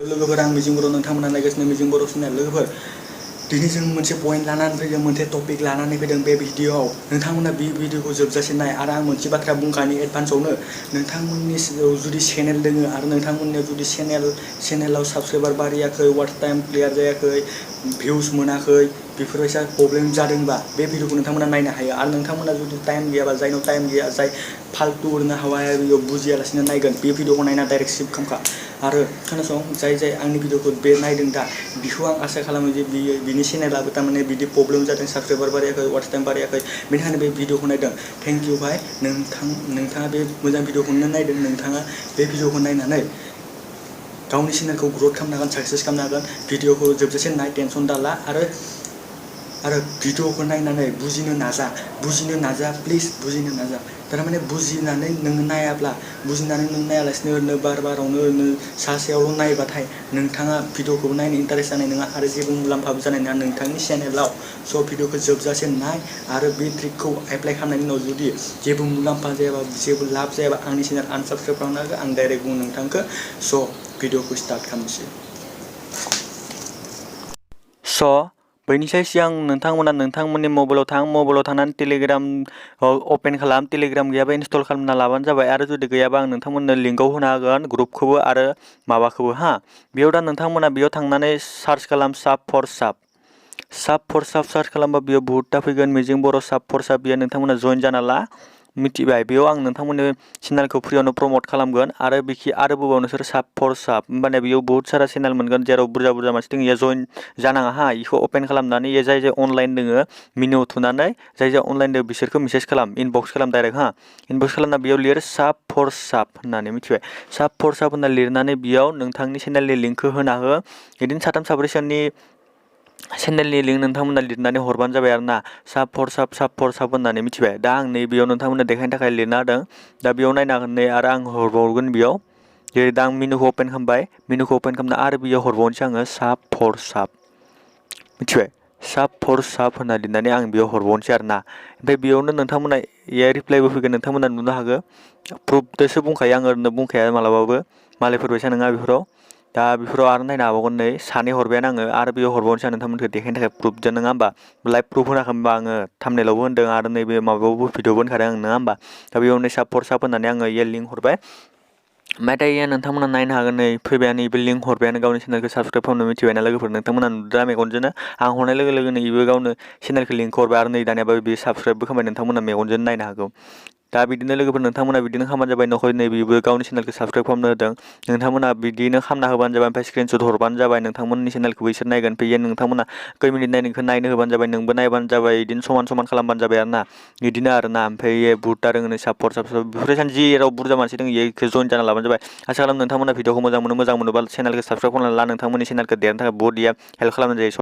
लोगोफोर आं मिजिं बर' नोंथांमोना नायगासिनो मिजिं बर' चेनेल लोगोफोर दिनै जों मोनसे पइन्ट लानानै फैदों मोनसे टपिक लानानै फैदों बे भिडिअ'आव नोंथांमोना बे भिडिअ'खौ जोबजासे नाय आरो आं मोनसे बाथ्रा बुंखानि एडभान्सआवनो नोंथांमोननि जुदि चेनेल दोङो आरो नोंथांमोननियाव जुदि चेनेलाव साबस्क्राइबार बारियाखै वाच टाइम क्लियार जायाखै भिउस मोनाखै बेफोरबायसा प्रब्लेम जादोंबा बे भिडिअ'खौ नोंथांमोना नायनो हायो आरो नोंथांमोना जुदि टाइम गैयाबा जायनाव टाइम गैया जाय फाल्तु ओरैनो हावाया बेयाव बुजियालासिनो नायगोन बे भिडिअ'खौ नायना डाइरेक्ट स्किप खालामखा आरो खोनासं जाय आंनि भिडिअ'खौ बे नायदों दा बिखौ आं आसा खालामो जे बिनि चेनेलाबो थारमाने बिदि प्रब्लेम जादों साबस्क्राइबार बारायाखै वाच टाइम बारायाखै बेनिखायनो बे भिडिअ'खौ नायदों थेंक इउ भाई नोंथाङा बे मोजां भिडिअ'खौनो नायदों नोंथाङा बे भिडिअ'खौ नायनानै गावनि चेनेलखौ ग्रथ खालामनो हागोन साक्सेस खालामनो हागोन भिडिअ'खौ जोबजासे नाय टेनसन दाला आरो भिडिअ'खौ नायनानै बुजिनो नाजा प्लिज बुजिनो नाजा थारमाने बुजिनानै नों नायालासिनो ओरैनो बारावनो ओरैनो सासेयावल' नायबाथाय नोंथाङा भिडिअ'खौबो नायनो इन्टारेस्ट जानाय नङा आरो जेबो मुलाम्फाबो जानाय नङा नोंथांनि चेनेलाव स' भिडिअ'खौ जोबजासे नाय आरो बे ट्रिकखौ एप्लाइ खालामनायनि उनाव जुदि जेबो मुलाम्फा जायाबा जेबो लाब जायाबा आंनि चेनेल आनसाबस्क्राइब खालामना हो आं डाइरेक्ट बुं नोंथांखौ स' भिडिअ'खौ स्टार्ट खालामनोसै बैनिसाय सिगां नोंथांमोना नोंथांमोननि मबाइलाव थांनानै टेलिग्राम अपेन खालाम टेलिग्राम गैयाबा इनस्टल खालामना लाबानो जाबाय आरो जुदि गैयाबा आं नोंथांमोननो लिंकआव होना होगोन ग्रुपखौबो आरो माबाखौबो बेयाव दा नोंथांमोना बेयाव थांनानै सार्च खालाम साब फर साब सार्च खालामबा बेयाव बहुतटा फैगोन मिजिं बर' साब फर साब बेयो नोंथांमोना जइन जाना ला मिथिबाय बेयाव आं नोंथांमोननि चेनेलखौ फ्रियावनो प्रमट खालामगोन आरो बिखि आरो बुबाव नोंसोर साब फर साब होमबानिया बेयाव बहुत सारा चेनेल मोनगोन जेराव बुरजा मानसि दङ इयाव जइन जानाङा इखौ अपेन खालामनानै इयो जाय अनलाइन दोङो मेनुआव थुनानै जाय अनलाइन दङ बिसोरखौ मेसेज खालाम इनबक्स खालाम डाइरेक्ट इनबक्स खालामना बेयाव लिर साब फर साब होननानै मिथिबाय साब फर साब होनना लिरनानै बेयाव नोंथांनि चेनेलनि लिंकखौ होना हो बिदिनो साथाम साब्रैसोनि चेनेलनि लिंक नोंथांमोना लिरनानै हरबानो जाबाय आरो ना साब फर साब होननानै मिथिबाय दा आं नै बेयाव नोंथांमोननो देखायनो थाखाय लिरना होदों दा बेयाव नायनो हागोन नै आरो आं हरबावगोन बेयाव जेरै दा आं मेनुखौ अपेन खालामबाय मेनुखौ अपेन खालामना आरो बेयाव हरबावनोसै आङो साब फर साब मिथिबाय साब फर साब होनना लिरनानै आं बेयाव हरबावनोसै आरो ना ओमफ्राय बेयावनो नोंथांमोना रिप्लाइबो फैगोन नोंथांमोना नुनो हागौ प्रुफजोंसो बुंखायो आं ओरैनो बुंखाया मालाबाबो मालायफोरबायसा नङा बेफोराव आरो नायनो हाबावगोन नै सानै हरबायानो आङो आरो बेयाव हरबावनोसै आं नोंथांमोनखौ देखायनो थाखाय प्रुफजों नङा होमबा लाइभ प्रुफ होनाखै होमबा आङो थाम्बनेलावबो होनदों आरो नैबे माबायावबो भिडिअबो होनखादों आं नङा होमबा दा बेयावनो साब फर साब होननानै आङो इयो लिंक हरबाय ओमफ्राय दायो नोंथांमोना नायनो हागोन नै फैबायानो इबो लिंक हरबायानो गावनि चेनेलखौ साबस्क्राइब खालामनो मिथिबायना लोगोफोर नोंथांमोना नुदों मेगनजोंनो आं हरनाय लोगो लोगोनो इबो गावनो चेनेलखौ लिंक हरबाय आरो नै दानियाबो बे साबस्क्राइबबो खालामबाय नोंथांमोना मेगनजों नायनो हागौ दा बिदिनो लोगोफोर नोंथांमोना बिदिनो खालामबानो जाबाय नखर नैबेबो गावनि चेनेलखौ साबस्क्राइब खालामनो होदों नोंथांमोना बिदिनो खालामना होबानो जाबाय ओमफ्राय स्क्रिनशट हरबानो जाबाय नोंथांमोननि चेनेलखौबो इसोर नायगोन फैयो नोंथांमोना खै मिनिट नायनो होबानो जाबाय नोंबो नायबानो जाबाय बिदिनो समान खालामबानो जाबाय आरो ना ओमफ्राय बुहुतटा रोङो साब फर साब बेफोरबायदिनो जेराव बुरजा मानसि दङ इखौ जइन जाना लाबानो जाबाय आसा खालामो नोंथांमोना भिडिअखौ मोजां मोनोबा चेनेलखौ साबस्क्राइब खालामना ला नोंथांमोननि चेनेलखौ देरनो थाखाय बहुत हेल्प खालामनाय जायो